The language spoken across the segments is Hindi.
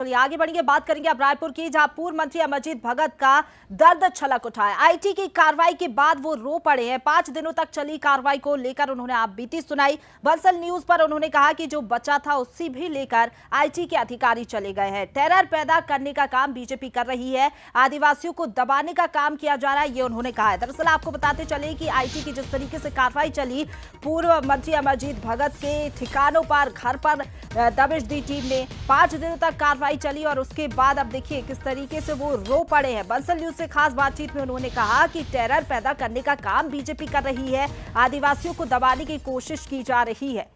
चलिए आगे बढ़ेंगे, बात करेंगे अब रायपुर की, जहां पूर्व मंत्री अमरजीत भगत का दर्द छलक उठा है। आईटी की कार्रवाई के बाद वो रो पड़े हैं। 5 दिनों तक चली कार्रवाई को लेकर उन्होंने आप बीती सुनाई। बंसल न्यूज पर उन्होंने कहा कि जो बचा था उसी भी लेकर आईटी के अधिकारी चले गए हैं। टेरर पैदा करने का काम बीजेपी कर रही है, आदिवासियों को दबाने का काम किया जा रहा है, ये उन्होंने कहा है। दरअसल आपको बताते चले कि आईटी की जिस तरीके से कार्रवाई चली, पूर्व मंत्री अमरजीत भगत के ठिकानों पर, घर पर दबिश दी टीम ने। 5 दिनों तक कार्रवाई चली और उसके बाद अब देखिए किस तरीके से वो रो पड़े हैं। बंसल न्यूज से खास बातचीत में उन्होंने कहा कि टेरर पैदा करने का काम बीजेपी कर रही है, आदिवासियों को दबाने की कोशिश की जा रही है।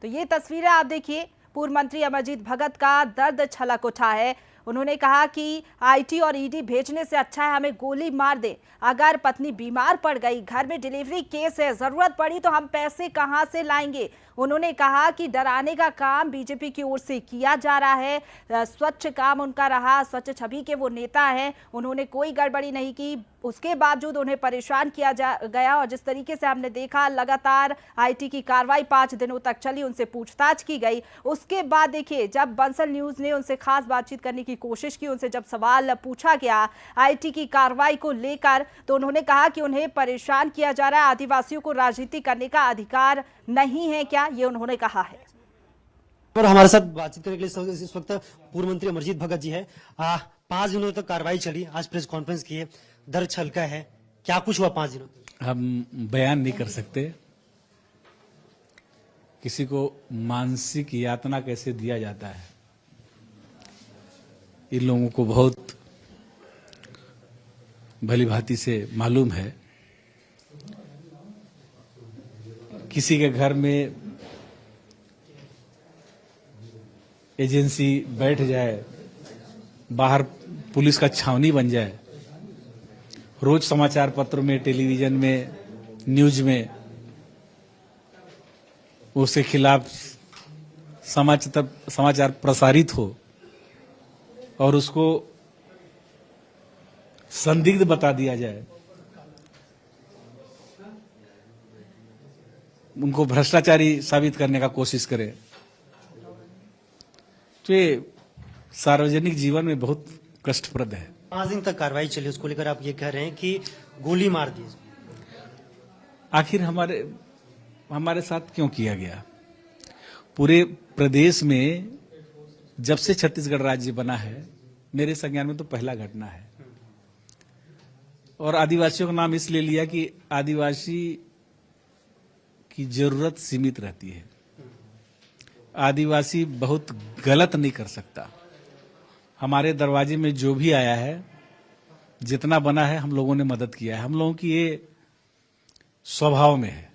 तो ये तस्वीरें आप देखिए, पूर्व मंत्री अमरजीत भगत का दर्द छलक उठा है। उन्होंने कहा कि आईटी और ईडी भेजने से अच्छा है हमें गोली मार दे। अगर पत्नी बीमार पड़ गई, घर में डिलीवरी केस है, जरूरत पड़ी तो हम पैसे कहां से लाएंगे। उन्होंने कहा कि डराने का काम बीजेपी की ओर से किया जा रहा है। स्वच्छ काम उनका रहा, स्वच्छ छवि के वो नेता हैं, उन्होंने कोई गड़बड़ी नहीं की। उसके बावजूद उन्हें परेशान किया गया और जिस तरीके से हमने देखा, लगातार आईटी की कार्रवाई 5 दिनों तक चली, उनसे पूछताछ की गई। उसके बाद देखिए जब बंसल न्यूज ने उनसे खास बातचीत करने की कोशिश की, उनसे जब सवाल पूछा गया आईटी की कार्रवाई को लेकर, तो उन्होंने कहा कि उन्हें परेशान किया जा रहा है, आदिवासियों को राजनीति करने का अधिकार नहीं है क्या, ये उन्होंने कहा है। और हमारे साथ बातचीत करने के लिए इस वक्त पूर्व मंत्री अमरजीत भगत जी है। 5 दिनों तक कार्रवाई चली, आज प्रेस कॉन्फ्रेंस की है, दर्द छलका है, क्या कुछ हुआ 5 दिनों तक? हम बयान नहीं कर सकते। किसी को मानसिक यातना कैसे दिया जाता है, इन लोगों को बहुत भली भांति से मालूम है। किसी के घर में एजेंसी बैठ जाए, बाहर पुलिस का छावनी बन जाए, रोज समाचार पत्र में, टेलीविजन में, न्यूज में उसके खिलाफ समाचार प्रसारित हो और उसको संदिग्ध बता दिया जाए, उनको भ्रष्टाचारी साबित करने का कोशिश करे, तो ये सार्वजनिक जीवन में बहुत कष्टप्रद है। 5 दिन तक कार्रवाई चली, उसको लेकर आप ये कह रहे हैं कि गोली मार दी। आखिर हमारे साथ क्यों किया गया? पूरे प्रदेश में जब से छत्तीसगढ़ राज्य बना है, मेरे संज्ञान में तो पहला घटना है। और आदिवासियों का नाम इसलिए लिया कि आदिवासी की जरूरत सीमित रहती है। आदिवासी बहुत गलत नहीं कर सकता। हमारे दरवाजे में जो भी आया है, जितना बना है, हम लोगों ने मदद किया है। हम लोगों की ये स्वभाव में है।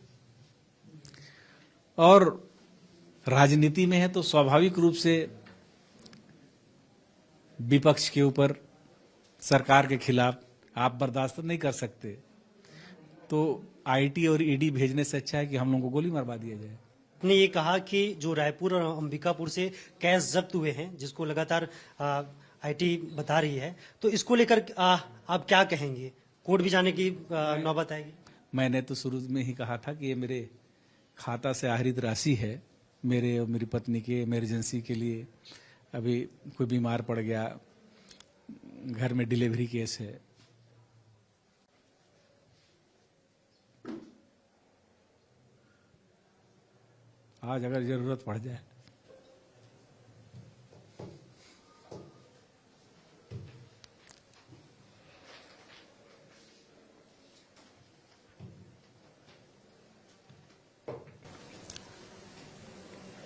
और राजनीति में है तो स्वाभाविक रूप से विपक्ष के ऊपर, सरकार के खिलाफ आप बर्दाश्त नहीं कर सकते। तो आईटी और ईडी भेजने से अच्छा है कि हम लोगों को गोली मरवा दिया जाए। आपने ये कहा कि जो रायपुर और अंबिकापुर से कैश जब्त हुए हैं, जिसको लगातार आईटी बता रही है, तो इसको लेकर आप क्या कहेंगे? कोर्ट भी जाने की नौबत आएगी? मैंने तो शुरू में ही कहा था कि ये मेरे खाता से आहरित राशि है, मेरे और मेरी पत्नी के इमरजेंसी के लिए। अभी कोई बीमार पड़ गया, घर में डिलीवरी केस है, आज अगर जरूरत पड़ जाए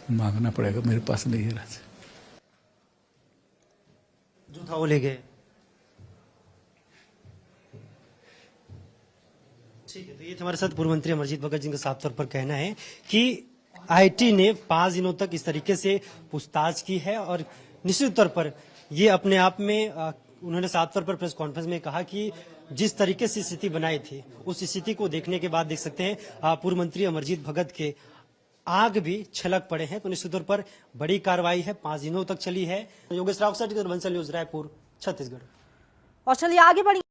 मांगना पड़ेगा, मेरे पास नहीं है राशि। जो था वो ले गए। ठीक है, तो ये हमारे साथ पूर्व मंत्री अमरजीत भगत जी का साफ तौर पर कहना है कि आईटी ने 5 दिनों तक इस तरीके से पूछताछ की है और निश्चित तौर पर ये अपने आप में उन्होंने साफ तौर पर प्रेस कॉन्फ्रेंस में कहा कि जिस तरीके से स्थिति बनाई थी, उस स्थिति को देखने के बाद देख सकते हैं पूर्व मंत्री अमरजीत भगत के आग भी छलक पड़े हैं। तो निश्चित तौर पर बड़ी कार्रवाई है, 5 दिनों तक चली है। योगेश राव, बंसल न्यूज, रायपुर, छत्तीसगढ़। और चलिए आगे बढ़ी।